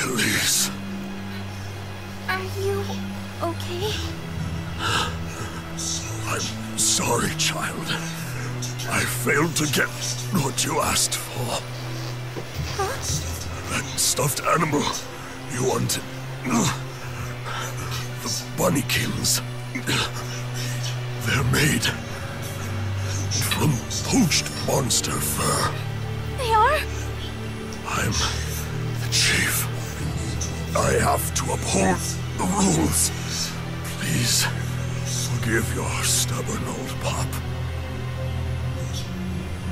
Elise. Are you okay? I'm sorry, child. I failed to get what you asked for. Huh? That stuffed animal you wanted. The bunnykins. They're made from poached monster fur. They are? I'm the chief. I have to uphold the rules. Please, forgive your stubborn old pop.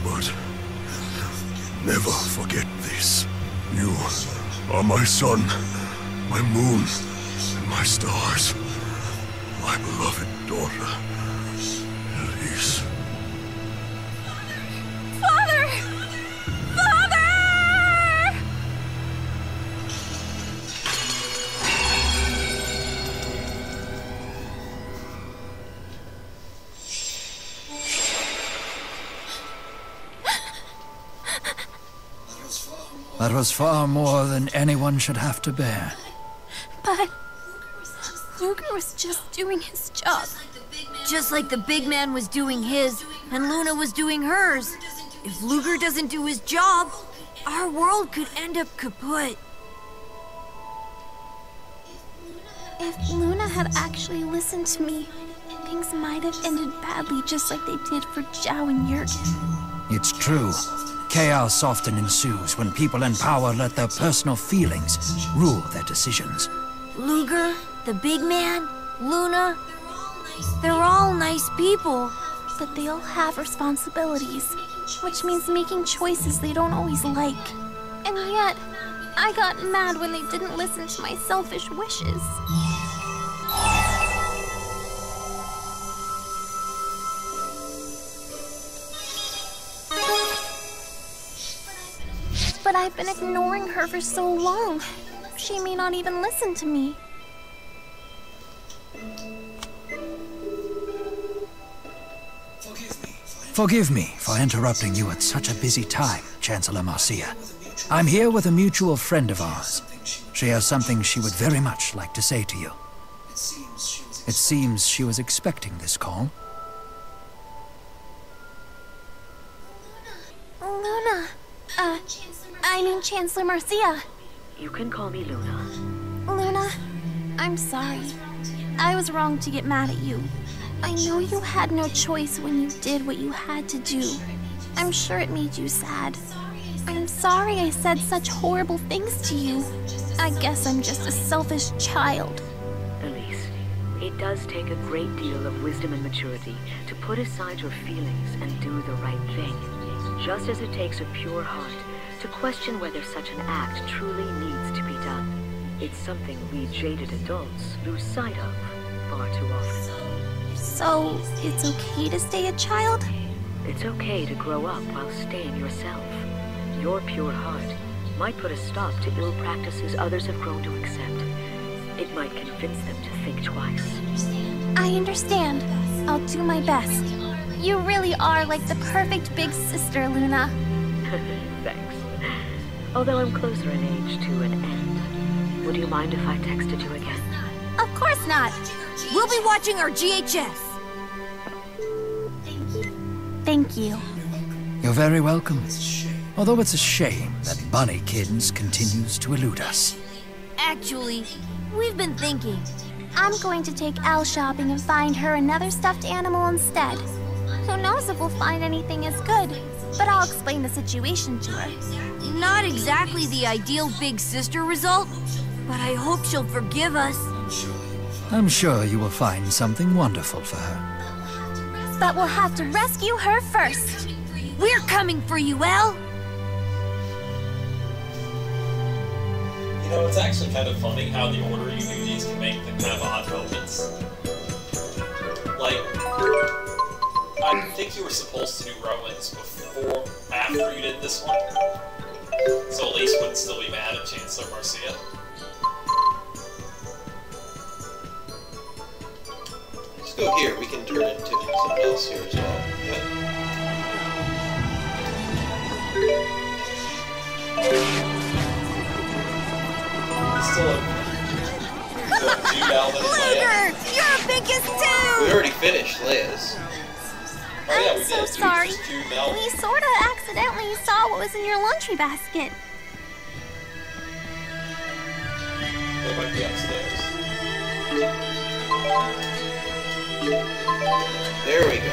But never forget this. You are my sun, my moon, and my stars. My beloved daughter, Elise. Father! Father! That was far more than anyone should have to bear. But Luger was just doing his job. Just like the big man was doing his, and Luna was doing hers. If Luger doesn't do his job, our world could end up kaput. If Luna had actually listened to me, things might have ended badly just like they did for Zhao and Jurgen. It's true. Chaos often ensues when people in power let their personal feelings rule their decisions. Luger, the big man, Luna, they're all nice people. But they all have responsibilities, which means making choices they don't always like. And yet, I got mad when they didn't listen to my selfish wishes. But I've been ignoring her for so long. She may not even listen to me. Forgive me for interrupting you at such a busy time, Chancellor Marcia. I'm here with a mutual friend of ours. She has something she would very much like to say to you. It seems she was expecting this call. Luna. I mean Chancellor Marcia. You can call me Luna. Luna, I'm sorry. I was wrong to get mad at you. I know you had no choice when you did what you had to do. I'm sure it made you sad. I'm sorry I said such horrible things to you. I guess I'm just a selfish child. Elise, it does take a great deal of wisdom and maturity to put aside your feelings and do the right thing. Just as it takes a pure heart to question whether such an act truly needs to be done. It's something we jaded adults lose sight of far too often. So, it's okay to stay a child? It's okay to grow up while staying yourself. Your pure heart might put a stop to ill practices others have grown to accept. It might convince them to think twice. I understand. I'll do my best. You really are like the perfect big sister, Luna. Thanks. Although I'm closer in age to an end. Would you mind if I texted you again? Of course not. We'll be watching our GHS. Thank you. You're very welcome. Although it's a shame that Bunnykins continues to elude us. Actually, we've been thinking. I'm going to take Elle shopping and find her another stuffed animal instead. Who knows if we'll find anything as good, but I'll explain the situation to her. Not exactly the ideal big sister result, but I hope she'll forgive us. I'm sure you will find something wonderful for her. But we'll have to rescue her first. We're coming for you, Elle. You know, it's actually kind of funny how the order you do these can make them have odd moments. Like, I think you were supposed to do Rowan's after you did this one. So Elise wouldn't still be mad at Chancellor Marcia. Let's go here. We can turn into something else here as well. Yeah. Luger! You're a biggest too! We already finished Liz. Oh, yeah, I'm we so did. sorry. Two Mel. We sort of accidentally saw what was in your laundry basket. They might be upstairs. There we go.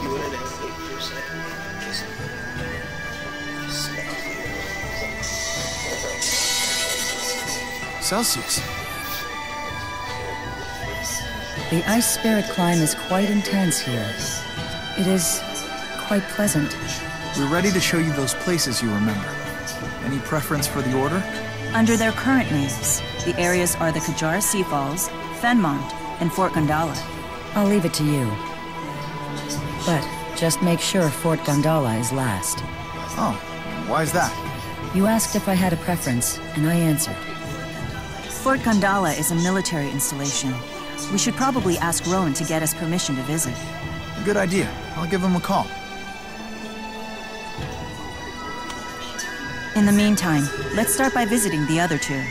You wanted to hesitate for a second. Celsius. The ice spirit climb is quite intense here. It is quite pleasant. We're ready to show you those places you remember. Any preference for the order? Under their current names, the areas are the Kajara Sea Falls, Fenmont, and Fort Gondala. I'll leave it to you. But just make sure Fort Gondala is last. Oh, why is that? You asked if I had a preference, and I answered. Fort Gondala is a military installation. We should probably ask Rowan to get us permission to visit. Good idea. I'll give him a call. In the meantime, let's start by visiting the other two.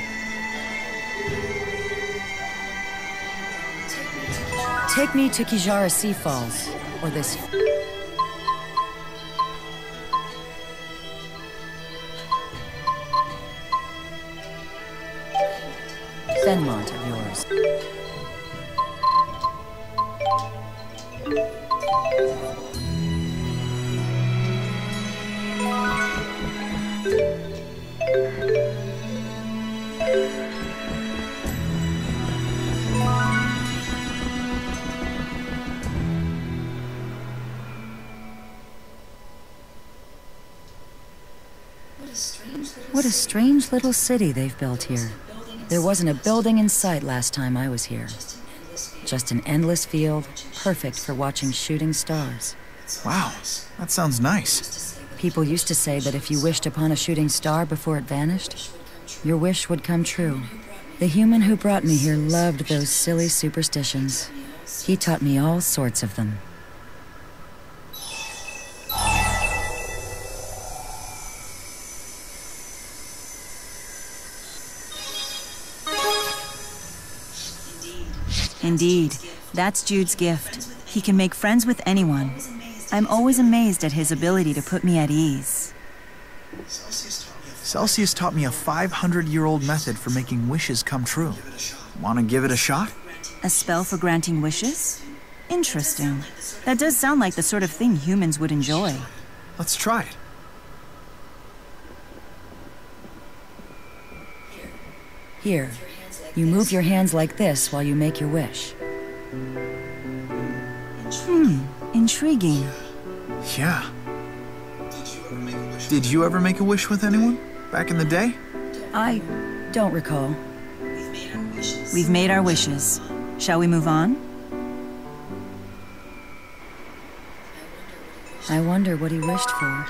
Take me to Kajara Sea Falls, or this... Fenmont of yours. What a strange little city they've built here. There wasn't a building in sight last time I was here. Just an endless field, perfect for watching shooting stars. Wow, that sounds nice. People used to say that if you wished upon a shooting star before it vanished, your wish would come true. The human who brought me here loved those silly superstitions. He taught me all sorts of them. Indeed, that's Jude's gift. He can make friends with anyone. I'm always amazed at his ability to put me at ease. Celsius taught me a 500-year-old method for making wishes come true. Want to give it a shot? A spell for granting wishes? Interesting. That does sound like the sort of thing humans would enjoy. Let's try it. Here, you move your hands like this while you make your wish. Intriguing. Yeah. Did you ever make a wish with anyone? Back in the day? I don't recall. We've made our wishes. Shall we move on? I wonder what he wished for.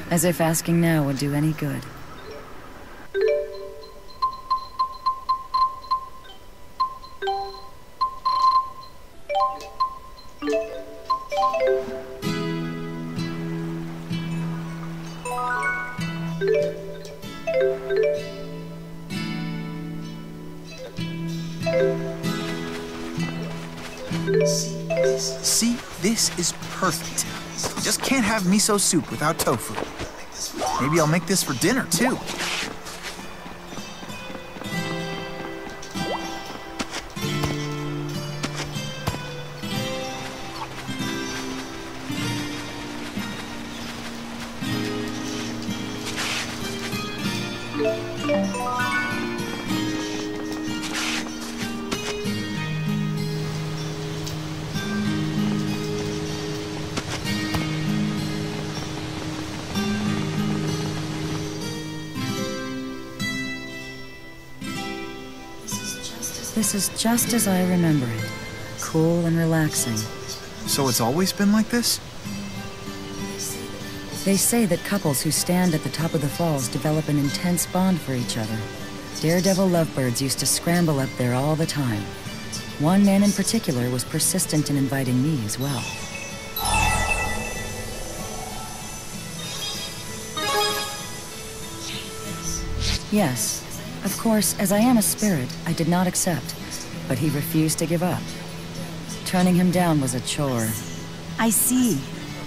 As if asking now would do any good. See, this is perfect. You just can't have miso soup without tofu. Maybe I'll make this for dinner, too. This is just as I remember it. Cool and relaxing. So it's always been like this? They say that couples who stand at the top of the falls develop an intense bond for each other. Daredevil lovebirds used to scramble up there all the time. One man in particular was persistent in inviting me as well. Yes. Of course, as I am a spirit, I did not accept, but he refused to give up. Turning him down was a chore. I see.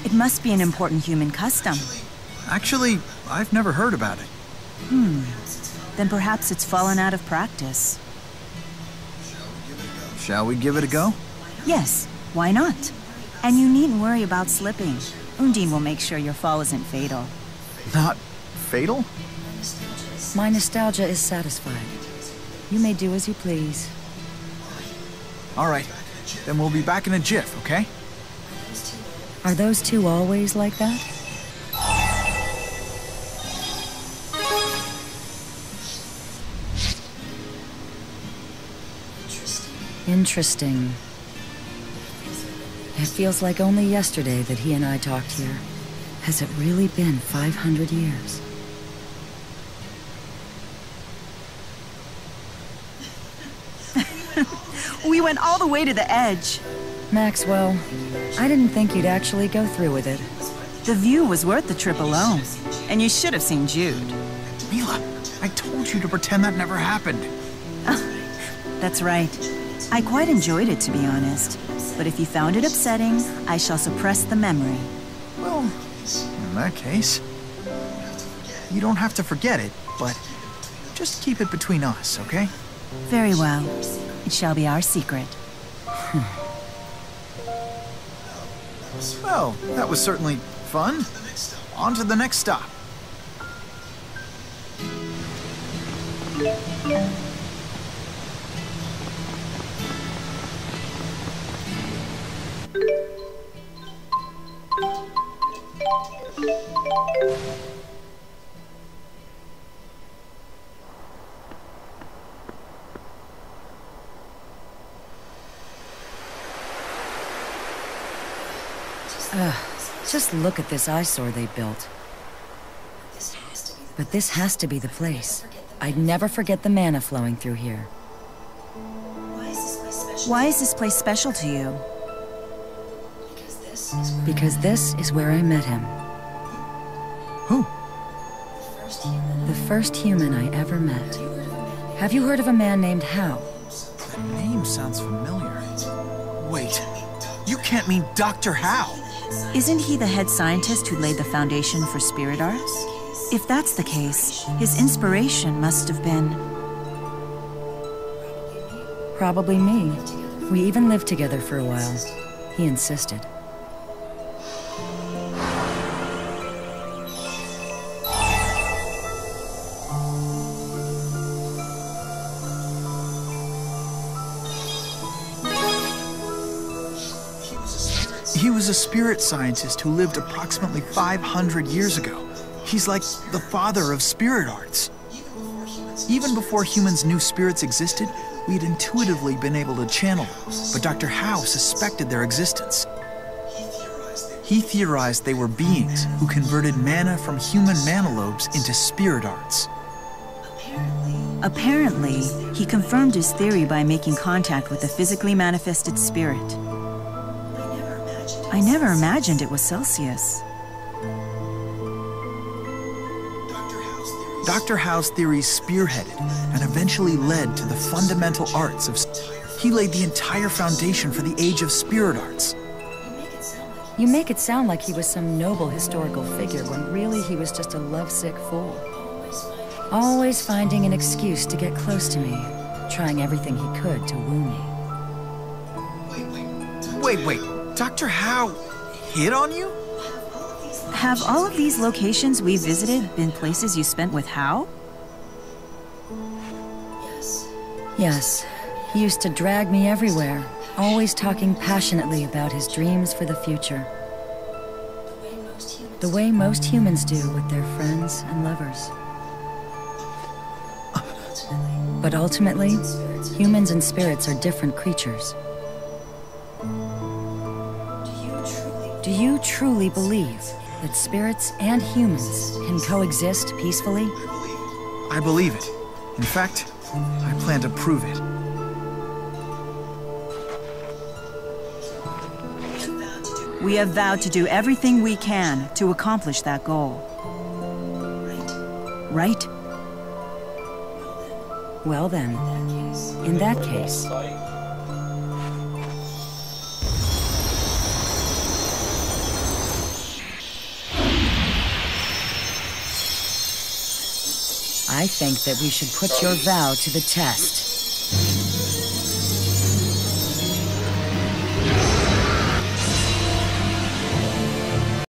It must be an important human custom. Actually, I've never heard about it. Then perhaps it's fallen out of practice. Shall we give it a go? Yes, why not? And you needn't worry about slipping. Undine will make sure your fall isn't fatal. Not fatal? My nostalgia is satisfied. You may do as you please. All right, then we'll be back in a jiff, okay? Are those two always like that? Interesting. It feels like only yesterday that he and I talked here. Has it really been 500 years? We went all the way to the edge. Maxwell, I didn't think you'd actually go through with it. The view was worth the trip alone. And you should have seen Jude. Mila, I told you to pretend that never happened. That's right. I quite enjoyed it, to be honest. But if you found it upsetting, I shall suppress the memory. Well, in that case, you don't have to forget it, but just keep it between us, okay? Very well. It shall be our secret. Well, that was certainly fun. On to the next stop. Just look at this eyesore they built. But this has to be the place. I'd never forget the mana flowing through here. Why is this place special to you? Because this is where I met him. Who? The first human I ever met. Have you heard of a man named Hal? That name sounds familiar. Wait, you can't mean Dr. Hal. Isn't he the head scientist who laid the foundation for spirit arts? If that's the case, his inspiration must have been... Probably me. We even lived together for a while. He insisted. He was a spirit scientist who lived approximately 500 years ago. He's like the father of spirit arts. Even before humans knew spirits existed, we'd intuitively been able to channel them, but Dr. Howe suspected their existence. He theorized they were beings who converted mana from human mana lobes into spirit arts. Apparently, he confirmed his theory by making contact with a physically manifested spirit. I never imagined it was Celsius. Dr. Howe's theories spearheaded and eventually led to the fundamental arts of... He laid the entire foundation for the age of spirit arts. You make it sound like he was some noble historical figure when really he was just a lovesick fool. Always finding an excuse to get close to me, trying everything he could to woo me. Wait. Dr. Howe hit on you? Have all of these locations we visited been places you spent with Howe? Yes. He used to drag me everywhere, always talking passionately about his dreams for the future. The way most humans do with their friends and lovers. But ultimately, humans and spirits are different creatures. Do you truly believe that spirits and humans can coexist peacefully? I believe it. In fact, I plan to prove it. We have vowed to do everything we can to accomplish that goal. Right? Well then, in that case... I think that we should put your vow to the test.